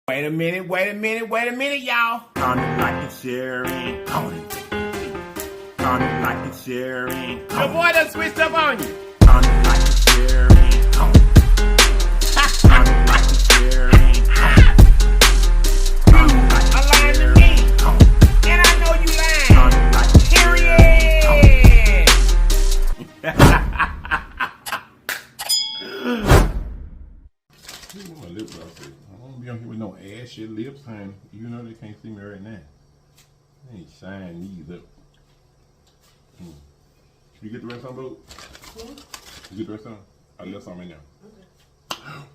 Wait a minute, y'all. Comment, like, and share, and comment. Comment, like, and share, and The comment. boy done switched up on you. Comment, like, and share, and comment. Comment, like, and share, and comment. Comment, like, A and lying to share, me. and comment. And I know you lying. Comment, like, and share, and comment. Look at my lip gloss. I don't be on here with no ashy lips, honey. You know they can't see me right now. They ain't shine these up. You get the rest on, boo? You get the rest on? I left some in there.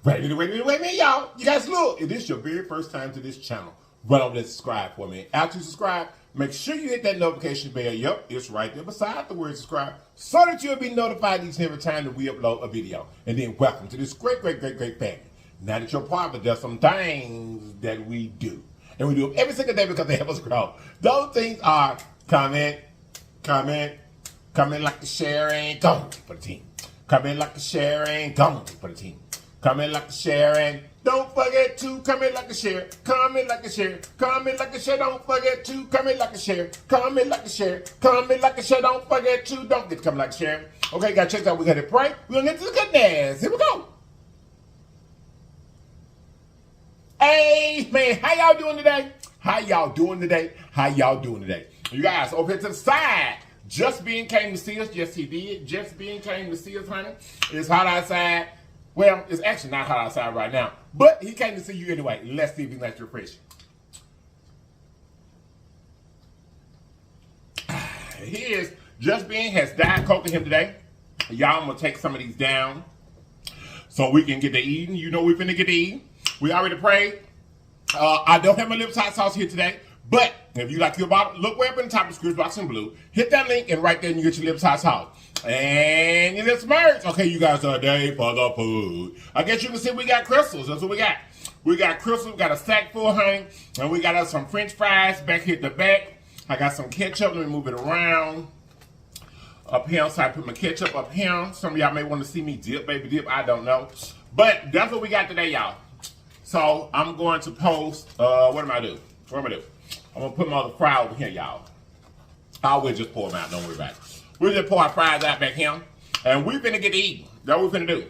Wait a minute, y'all. You guys look. If this is your very first time to this channel, run over there and subscribe for me. After you subscribe, make sure you hit that notification bell. Yep, it's right there beside the word subscribe, so that you'll be notified each and every time that we upload a video. And then welcome to this great family. Now that you're part of it, there's some things that we do. And we do them every single day because they help us grow. Those things are comment, like the share, and comment for the team. Comment, like the share, and comment for the team. Comment, like the share, and don't forget to comment, like the share. Comment, like the share. Comment, like the share. Don't forget to comment, like the share. Comment, like the share. Comment, like the share. Don't forget to don't forget to comment, like the share. Okay, guys, check this out. We're gonna pray. We're gonna get to the goodness. Here we go. Amen. How y'all doing today? You guys, over here to the side. Just Being came to see us. Yes, he did. Just Being came to see us, honey. It's hot outside. Well, it's actually not hot outside right now. But he came to see you anyway. Let's see if he can let you refresh. Here's Just Being has Diet Coke to him today. Y'all, I'm going to take some of these down so we can get to eating. You know we're finna get to eating. We already prayed. I don't have my lips hot sauce here today, but if you like your bottle, look way up in the top of the description box in blue. Hit that link, and right there you get your lips hot sauce. And your lips merge. Okay, you guys are day for the food. I guess you can see we got crystals. That's what we got. We got crystals. We got a sack full, honey. And we got us some French fries back here at the back. I got some ketchup. Let me move it around. Up here, so I put my ketchup up here. Some of y'all may want to see me dip, baby dip. I don't know. But that's what we got today, y'all. So I'm going to post, what am I doing? I'm going to put my other fry over here, y'all. I will just pour them out, don't worry about it. We'll just pour our fries out back here. And we finna get to eating. That's what we finna do.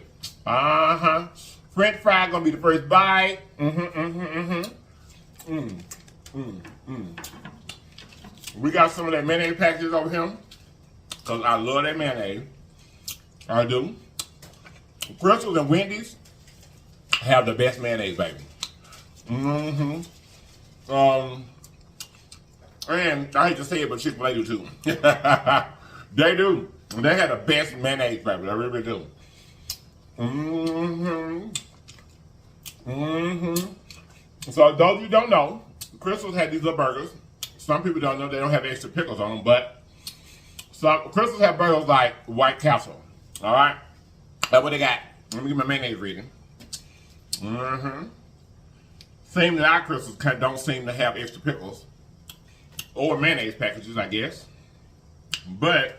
French fry gonna be the first bite. We got some of that mayonnaise packages over here. Because I love that mayonnaise. I do. Crystals and Wendy's have the best mayonnaise, baby. And I hate to say it, but Chick-fil-A do too. They do. They have the best mayonnaise, baby. They really do. So those of you don't know, Crystals had these little burgers. Some people don't know they don't have extra pickles on them, but some Crystals have burgers like White Castle. All right, that's what they got. Let me get my mayonnaise reading. Seem that our Crystals don't seem to have extra pickles or mayonnaise packages, I guess. But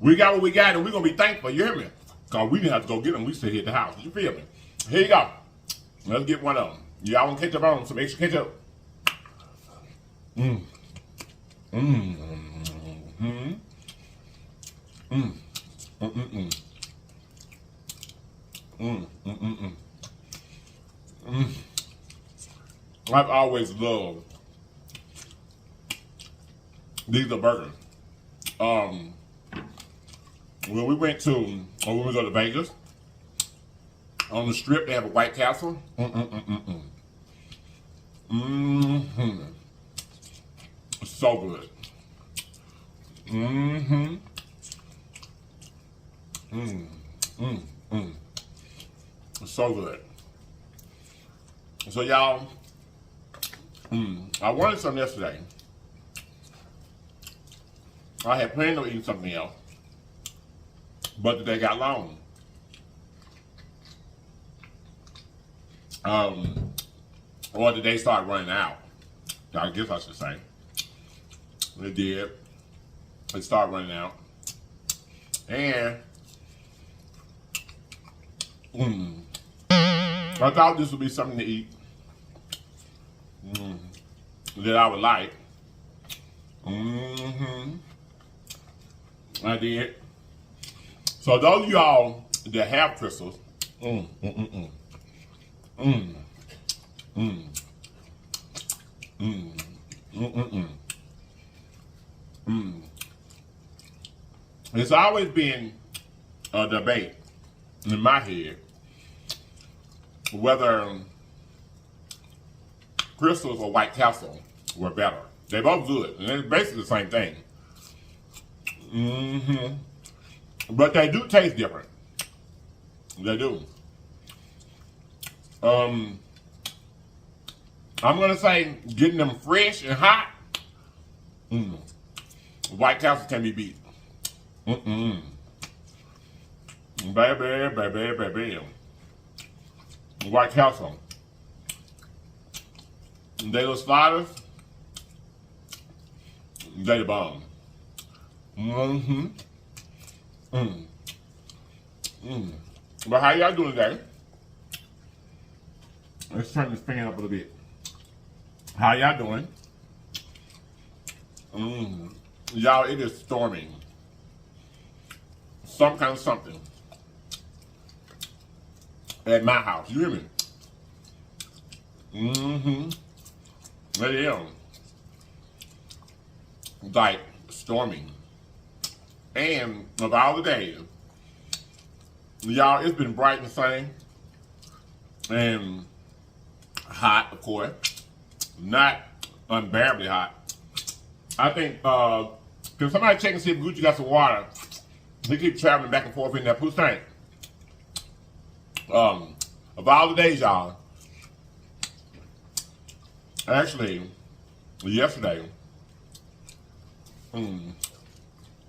we got what we got, and we're gonna be thankful. You hear me? Cause we didn't have to go get them. We sit here at the house. You feel me? Here you go. Let's get one of them. Y'all want ketchup on? Some extra ketchup. I've always loved these are burgers. When we went to, or when we go to Vegas, on the strip they have a White Castle. It's so good. It's so good. So y'all, I wanted some yesterday. I had planned on eating something else, but the day got long. Or the day started running out. I guess I should say. It did. It started running out. And I thought this would be something to eat that I would like. I did. So those of y'all that have crystals, it's always been a debate in my head whether crystals or White Castle were better. They're both good, and it's basically the same thing. But they do taste different. They do. I'm gonna say getting them fresh and hot. White Castle can be beat. Baby. White Castle. They little sliders. They the bomb. But how y'all doing today? Let's turn this fan up a little bit. How y'all doing? Y'all, it is storming. Some kind of something at my house. You hear me? It is. Like storming. And of all the days, y'all, it's been bright and sunny and hot, of course. Not unbearably hot. I think, can somebody check and see if Gucci got some water? He keeps traveling back and forth in that poo tank. Of all the days, y'all, actually, yesterday,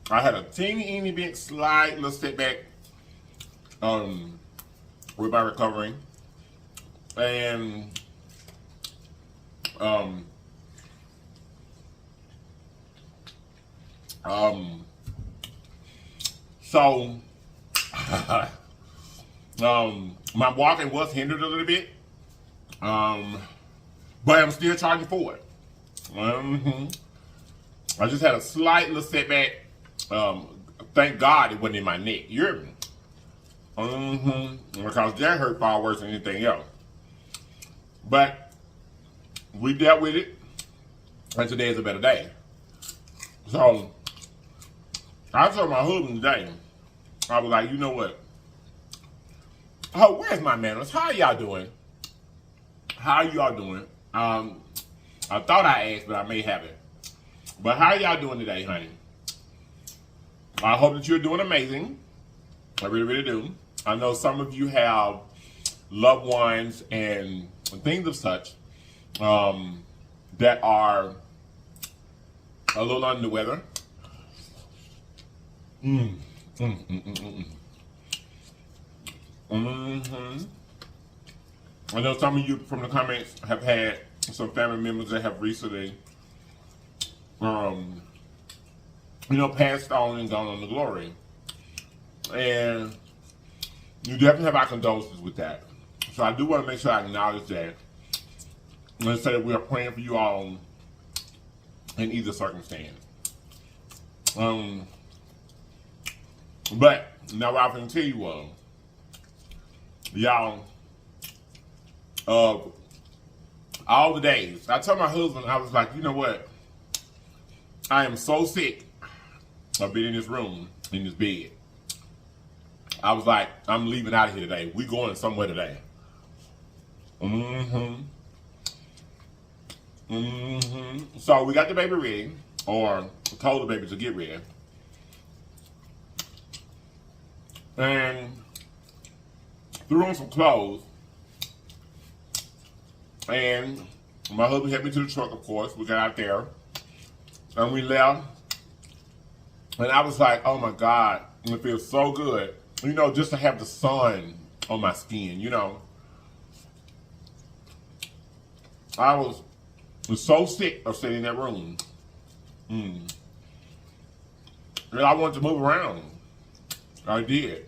I had a teeny bit slight little setback with my recovery, and so my walking was hindered a little bit, but I'm still charging for it. I just had a slight little setback. Thank God it wasn't in my neck. You hear me? Because that hurt far worse than anything else. But we dealt with it, and today is a better day. So I told my husband today, I was like, you know what? Oh, where's my manners? How y'all doing? How y'all doing? I thought I asked, but I may haven't. But how y'all doing today, honey? I hope that you're doing amazing. I really do. I know some of you have loved ones and things of such that are a little under the weather. I know some of you from the comments have had some family members that have recently, passed on and gone on to glory. And you definitely have our condolences with that. So I do want to make sure I acknowledge that and say that we are praying for you all in either circumstance. But now what I'm going to tell you, y'all, all the days, I told my husband, I was like, you know what? I am so sick of being in this room, in this bed. I was like, I'm leaving out of here today. We going somewhere today. So we got the baby ready, or told the baby to get ready. And threw on some clothes. And my husband helped me to the truck, of course. We got out there. And we left. And I was like, oh my God, it feels so good. You know, just to have the sun on my skin, you know. I was so sick of sitting in that room. And I wanted to move around. I did.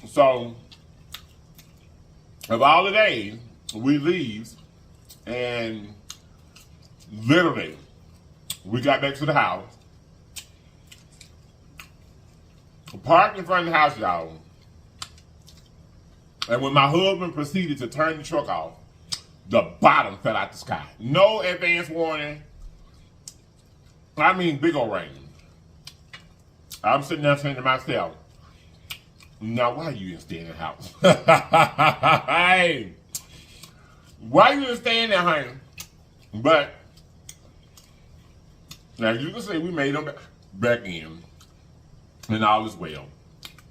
So, of all the days we leaves And literally, we got back to the house. Parked in front of the house, y'all. And when my husband proceeded to turn the truck off, the bottom fell out the sky. No advance warning. I mean, big old rain. I'm sitting there saying to myself, now why you didn't stay in the house? Hey, why you didn't stay in there, honey? But, as you can see, we made them back in. And all is well.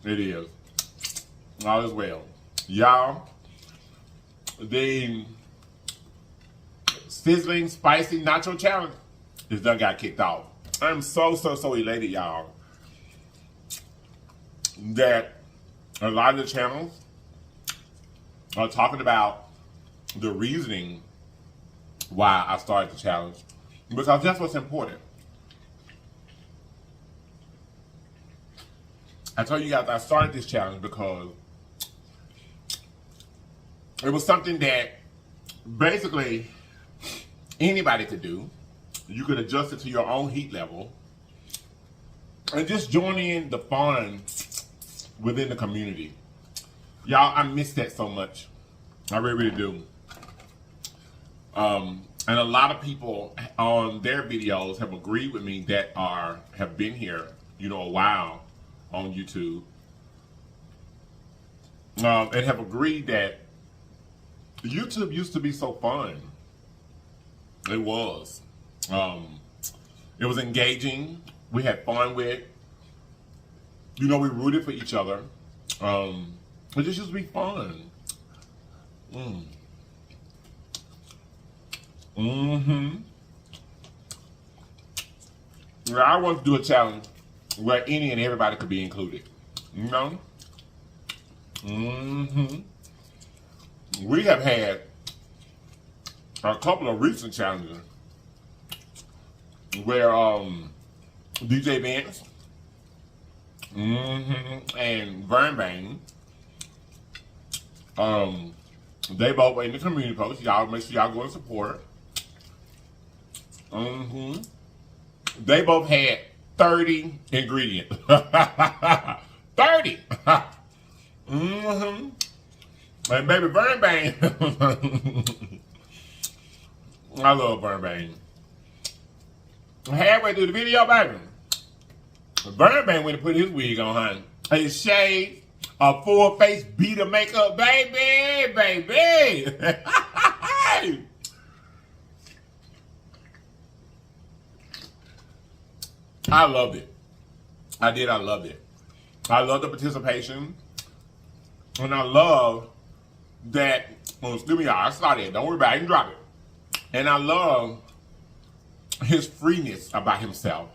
It is. All is well. Y'all, the sizzling, spicy nacho challenge is done got kicked off. I'm so elated, y'all, that a lot of the channels are talking about the reasoning why I started the challenge, because that's what's important. I told you guys I started this challenge because it was something that basically anybody could do. You could adjust it to your own heat level and just join in the fun within the community. Y'all, I miss that so much. I really do. And a lot of people on their videos have agreed with me that have been here, you know, a while on YouTube, and have agreed that YouTube used to be so fun. It was. It was engaging. We had fun with it. You know, we rooted for each other. It just used to be fun. Now, I want to do a challenge where any and everybody could be included. You know? We have had a couple of recent challenges where DJ Vance and Vern they both were in the community post. Y'all make sure y'all go and support. They both had 30 ingredients. 30! And baby, Vern Bang. I love Vern Bang. Halfway through the video, baby, Vern Bang went and put his wig on, honey. His shade, a full face beat of makeup, baby. I loved it. I did. I loved it. I love the participation. And I love that. Well, excuse me, y'all. I started it. Don't worry about it. I can drop it. And I love his freeness about himself.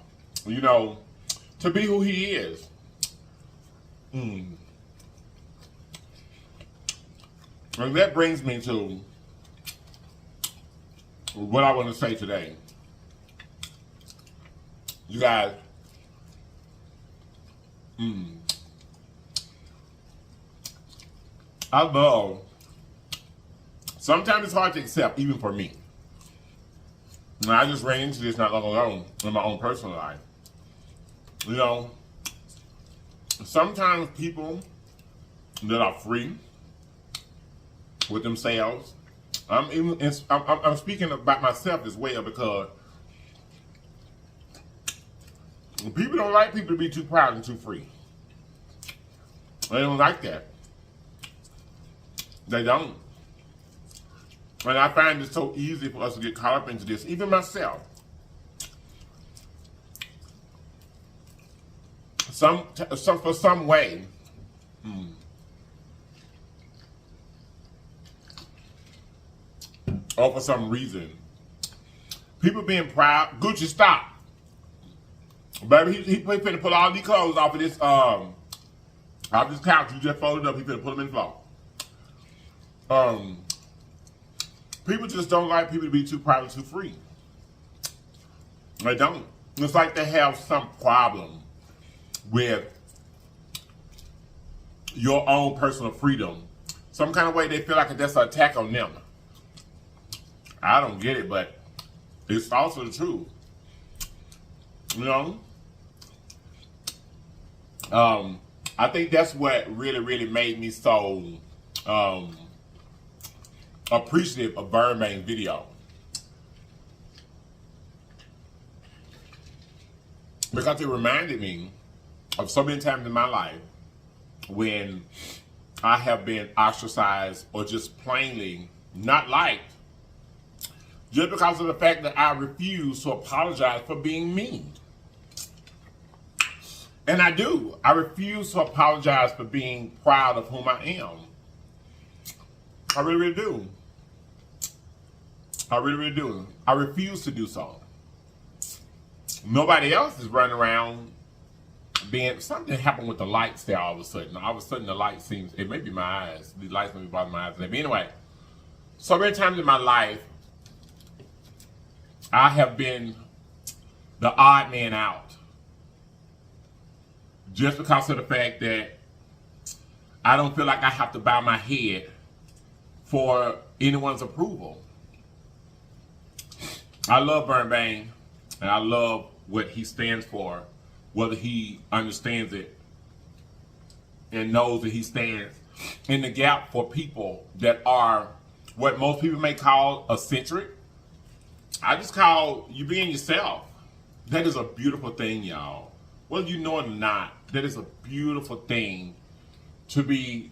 You know, to be who he is. And that brings me to what I want to say today. You guys, I love, sometimes it's hard to accept, even for me. And I just ran into this not long ago in my own personal life. You know, sometimes people that are free with themselves, I'm speaking about myself as well, because people don't like people to be too proud and too free. They don't like that. They don't. And I find it so easy for us to get caught up into this, even myself. For some way, or for some reason, people being proud. Gucci, stop. Baby, he finna pull all these clothes off of this couch. You just folded up. He finna put them in the floor. People just don't like people to be too proud and too free. They don't. It's like they have some problem with your own personal freedom. Some kind of way they feel like that's an attack on them. I don't get it, but it's also the truth. You know? I think that's what really made me so appreciative of Birdman's video. Because it reminded me of so many times in my life when I have been ostracized or just plainly not liked just because of the fact that I refuse to apologize for being mean. And I do. I refuse to apologize for being proud of whom I am. I really do. I really do. I refuse to do so. Nobody else is running around being, something happened with the lights there all of a sudden. All of a sudden the light seems, it may be my eyes. The lights may be bothering my eyes. But anyway, so many times in my life, I have been the odd man out. Just because of the fact that I don't feel like I have to bow my head for anyone's approval. I love Birdman, and I love what he stands for, whether he understands it and knows that he stands in the gap for people that are what most people may call eccentric. I just call you being yourself. That is a beautiful thing, y'all. Whether you know it or not, that is a beautiful thing to be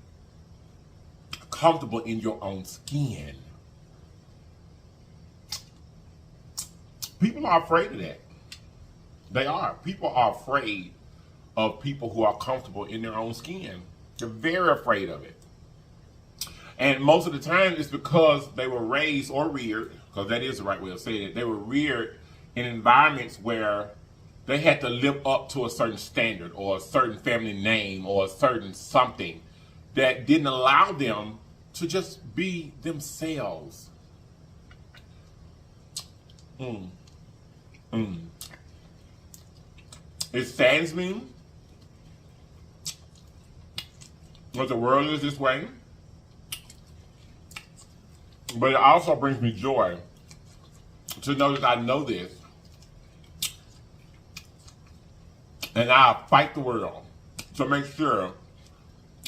comfortable in your own skin. People are afraid of that. They are. People are afraid of people who are comfortable in their own skin. They're very afraid of it. And most of the time it's because they were raised or reared, because that is the right way of saying it, they were reared in environments where they had to live up to a certain standard or a certain family name or a certain something that didn't allow them to just be themselves. It saddens me that the world is this way, but it also brings me joy to know that I know this. And I fight the world to make sure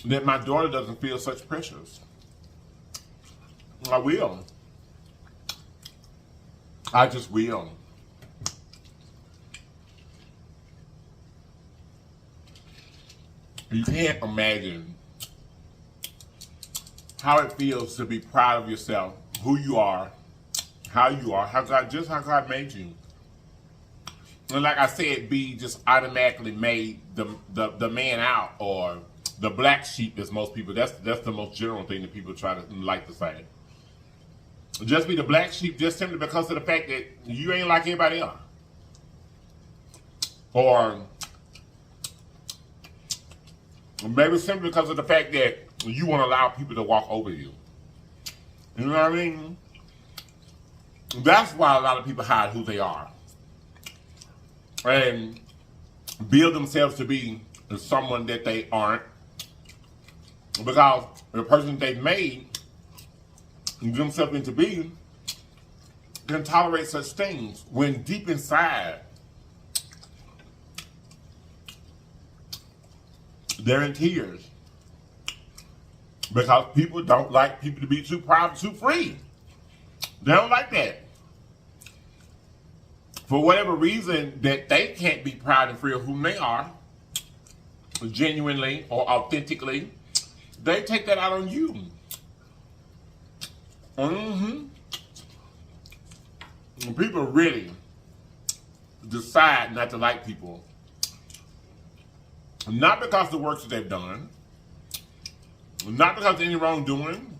that my daughter doesn't feel such pressures. I will. I just will. You can't imagine how it feels to be proud of yourself, who you are, how God made you. And like I said, B just automatically made the man out, or the black sheep, as most people, that's the most general thing that people try to like to say. Just be the black sheep just simply because of the fact that you ain't like everybody else. Or maybe simply because of the fact that you want to allow people to walk over you. You know what I mean? That's why a lot of people hide who they are. And build themselves to be someone that they aren't. Because the person they've made themselves into being can tolerate such things when deep inside they're in tears. Because people don't like people to be too proud, too free. They don't like that. For whatever reason that they can't be proud and free of whom they are, genuinely or authentically, they take that out on you. And people really decide not to like people. Not because of the work that they've done, not because of any wrongdoing,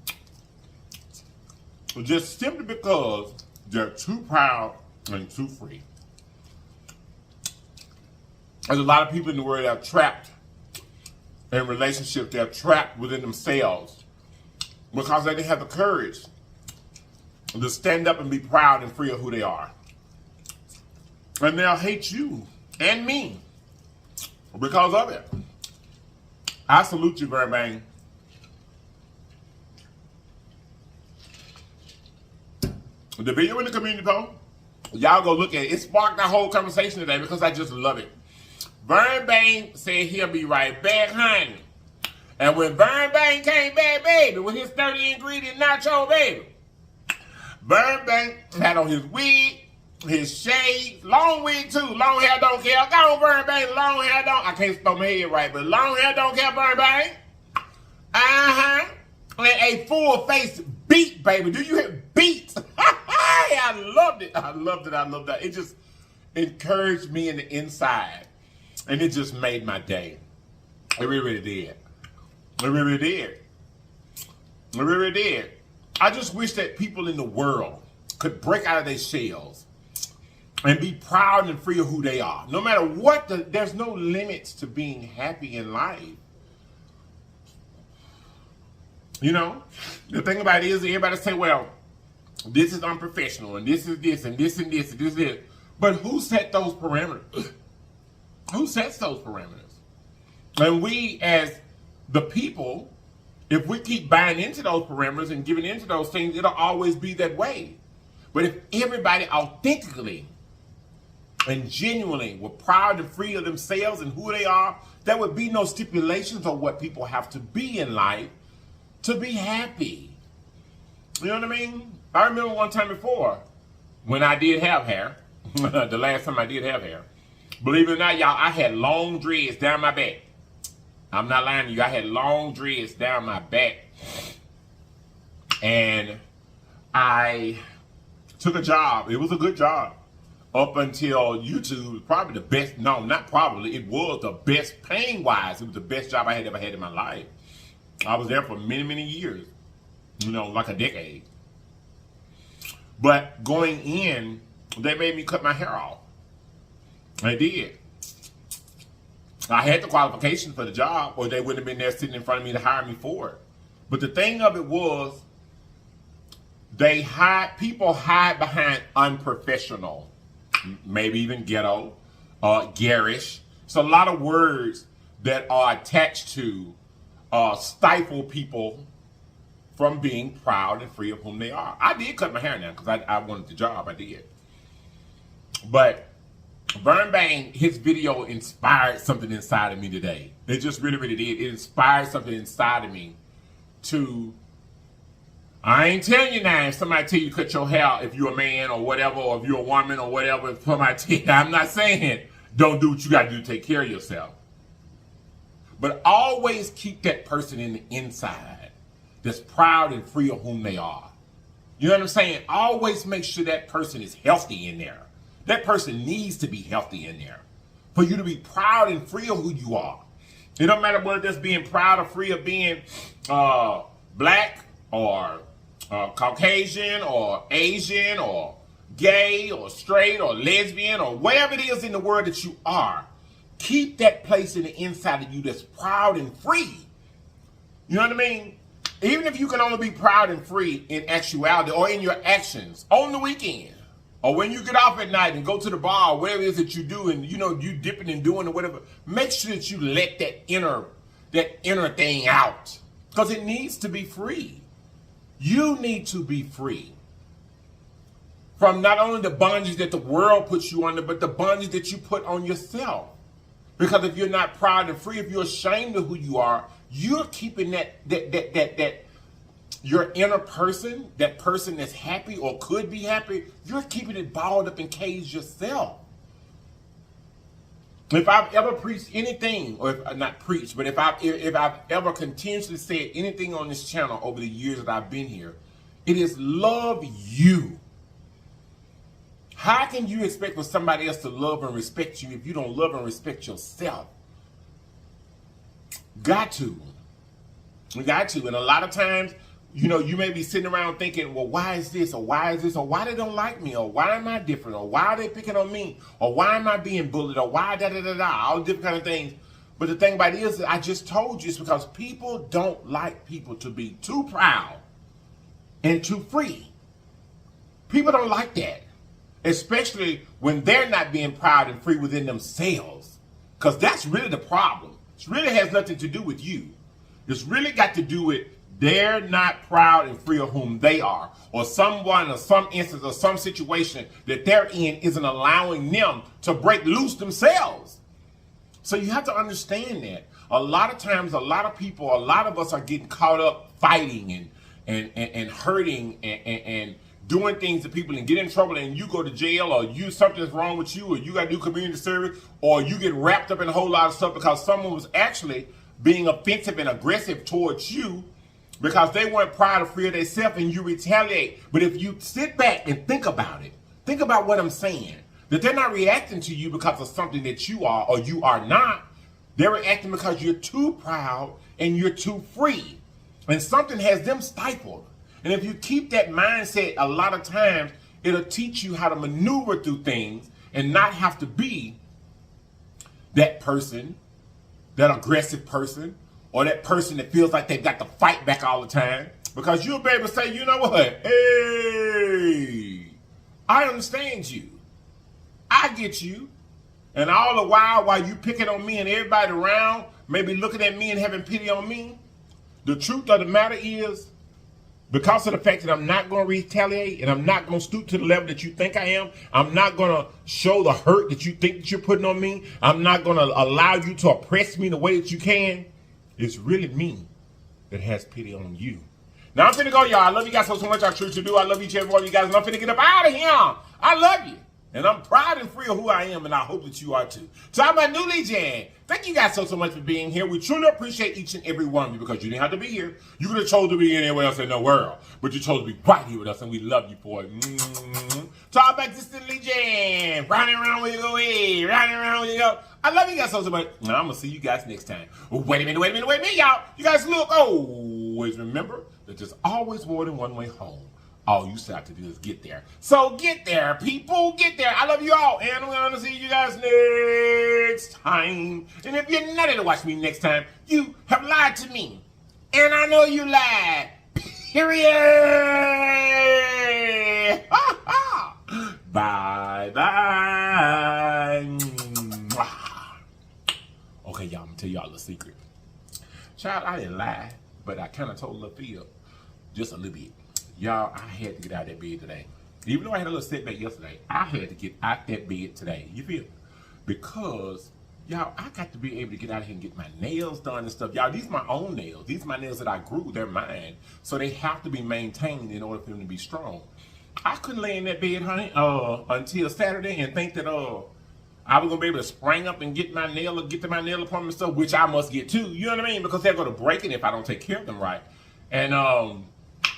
but just simply because they're too proud and too free. There's a lot of people in the world that are trapped in relationships. They're trapped within themselves because they didn't have the courage to stand up and be proud and free of who they are. And they'll hate you and me because of it. I salute you, Birdman. the video in the community post. Y'all go look at it. It sparked our whole conversation today because I just love it. Vern Bang said he'll be right back, honey. And when Vern Bang came back, baby, with his 30 ingredient nacho, baby, Vern Bang had on his wig, his shades, long wig too. Long hair don't care. Go on, Vern Bang. Long hair don't. I can't spell my head right, but long hair don't care, Vern Bang. And a full face beat, baby. Do you hear beat? I loved it. I loved it. I loved that. It just encouraged me in the inside. And it just made my day. It really did. It really did. It really did. I just wish that people in the world could break out of their shells and be proud and free of who they are. No matter what, there's no limits to being happy in life. You know, the thing about it is everybody say, well, this is unprofessional and this is this and this and this and this and this. But who set those parameters? Who sets those parameters? And we as the people, if we keep buying into those parameters and giving into those things, it'll always be that way. But if everybody authentically and genuinely were proud and free of themselves and who they are, there would be no stipulations on what people have to be in life to be happy. You know what I mean? I remember one time before when I did have hair, the last time I did have hair, believe it or not, y'all, I had long dreads down my back. I'm not lying to you. I had long dreads down my back. And I took a job. It was a good job. Up until YouTube, probably the best, no, not probably, it was the best paying-wise. It was the best job I had ever had in my life. I was there for many, many years. You know, like a decade. But going in, they made me cut my hair off. They did. I had the qualifications for the job, or they wouldn't have been there sitting in front of me to hire me for it. But the thing of it was, people hide behind unprofessional, maybe even ghetto, garish. It's a lot of words that are attached to stifle people from being proud and free of whom they are. I did cut my hair now because I wanted the job. I did. But Vern Bang, his video inspired something inside of me today. It just really, really did. It inspired something inside of me to, I ain't telling you now, if somebody tell you to cut your hair, if you're a man or whatever, or if you're a woman or whatever, if somebody tell you, I'm not saying don't do what you got to do to take care of yourself. But always keep that person in the inside that's proud and free of whom they are. You know what I'm saying? Always make sure that person is healthy in there. That person needs to be healthy in there for you to be proud and free of who you are. It don't matter whether that's being proud or free of being black or Caucasian or Asian or gay or straight or lesbian or whatever it is in the world that you are. Keep that place in the inside of you that's proud and free. You know what I mean? Even if you can only be proud and free in actuality or in your actions on the weekend or when you get off at night and go to the bar or whatever it is that you do and you know you dipping and doing or whatever, make sure that you let that inner thing out because it needs to be free. You need to be free from not only the bondage that the world puts you under, but the bondage that you put on yourself. Because if you're not proud and free, if you're ashamed of who you are, you're keeping that your inner person, that person that's happy or could be happy, you're keeping it balled up and caged yourself. If I've ever preached anything, or if not preached, but if I've ever continuously said anything on this channel over the years that I've been here, it is love you. How can you expect for somebody else to love and respect you if you don't love and respect yourself? Got to. We got to. And a lot of times, you know, you may be sitting around thinking, well, why is this? Or why is this? Or why they don't like me? Or why am I different? Or why are they picking on me? Or why am I being bullied? Or why da-da-da-da? All different kind of things. But the thing about it is that I just told you it's because people don't like people to be too proud and too free. People don't like that. Especially when they're not being proud and free within themselves. Because that's really the problem. It really has nothing to do with you. It's really got to do with they're not proud and free of whom they are, or someone or some instance or some situation that they're in isn't allowing them to break loose themselves. So you have to understand that. A lot of times, a lot of people, a lot of us are getting caught up fighting and hurting and doing things to people and get in trouble, and you go to jail, or something's wrong with you, or you got to do community service, or you get wrapped up in a whole lot of stuff because someone was actually being offensive and aggressive towards you because they weren't proud or free of themselves, and you retaliate. But if you sit back and think about it, think about what I'm saying, that they're not reacting to you because of something that you are or you are not. They're reacting because you're too proud and you're too free, and something has them stifled. And if you keep that mindset, a lot of times it'll teach you how to maneuver through things and not have to be that person, that aggressive person, or that person that feels like they've got to fight back all the time. Because you'll be able to say, you know what? Hey, I understand you. I get you. And all the while you picking on me and everybody around maybe looking at me and having pity on me, the truth of the matter is, because of the fact that I'm not going to retaliate and I'm not going to stoop to the level that you think I am, I'm not going to show the hurt that you think that you're putting on me, I'm not going to allow you to oppress me the way that you can, it's really me that has pity on you. Now I'm finna go, y'all. I love you guys so much. I truly do. I love each and every one of you guys, and I'm finna get up out of here. I love you. And I'm proud and free of who I am, and I hope that you are too. So I'm my new Legion. Thank you guys so much for being here. We truly appreciate each and every one of you because you didn't have to be here. You could have chosen to be anywhere else in the world, but you chose to be right here with us, and we love you for it. Talk back to the Legion. Round and round where you go, hey. Round and round where you go. I love you guys so much. Now I'm going to see you guys next time. Wait a minute, y'all. You guys look. Always remember that there's always more than one way home. All you have to do is get there. So get there, people. Get there. I love you all. And I'm going to see you guys next time. And if you're not to watch me next time, you have lied to me. And I know you lied. Period. Bye-bye. Okay, y'all. I'm going to tell y'all a secret. Child, I didn't lie, but I kind of told LaFia just a little bit. Y'all, I had to get out of that bed today. Even though I had a little setback yesterday, I had to get out that bed today. You feel? Because, y'all, I got to be able to get out here and get my nails done and stuff. Y'all, these are my own nails. These are my nails that I grew. They're mine. So they have to be maintained in order for them to be strong. I couldn't lay in that bed, honey, until Saturday and think that, I was going to be able to spring up and get my nail or get to my nail appointment stuff, which I must get too. You know what I mean? Because they're going to break it if I don't take care of them right. And,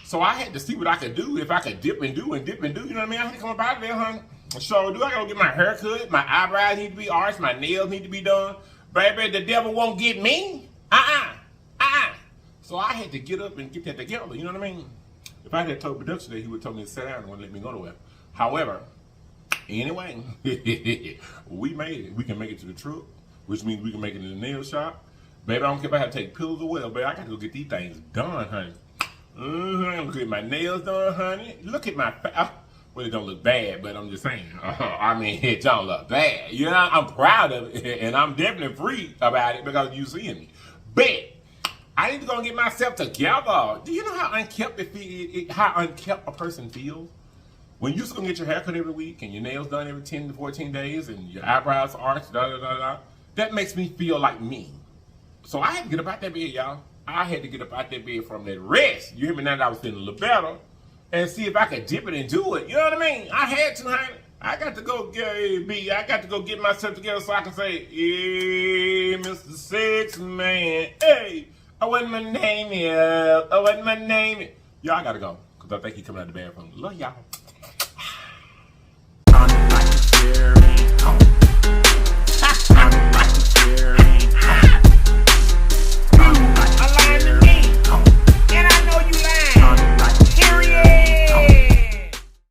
so I had to see what I could do, if I could dip and do, you know what I mean? I had to come up out of there, honey. So do I gotta get my hair cut, my eyebrows need to be arched, my nails need to be done. Baby, the devil won't get me. So I had to get up and get that together, you know what I mean? If I had told production that he would tell me to sit down and wouldn't let me go nowhere. However, anyway, we made it. We can make it to the truck, which means we can make it in the nail shop. Baby, I don't care if I have to take pills or whatever, baby, I gotta go get these things done, honey. Look at my nails done, honey. Look at my face. Well, it don't look bad, but I'm just saying. I mean, it don't look bad. You know, I'm proud of it, and I'm definitely free about it because you seeing me. But I need to go and get myself together. Do you know how unkept how unkept a person feels? When you're going to get your hair cut every week and your nails done every 10 to 14 days and your eyebrows arched, that makes me feel like me. So I had to get up out that bed, y'all. I had to get up out that bed from that rest. You hear me now that I was feeling a little better. And see if I could dip it and do it. You know what I mean? I had to, honey. I got to go get myself together so I can say, hey, Mr. Sex Man. Hey, what my name is. What my name is. Y'all, I got to go. Because I think he's coming out of the bathroom. Love y'all. I don't like to share.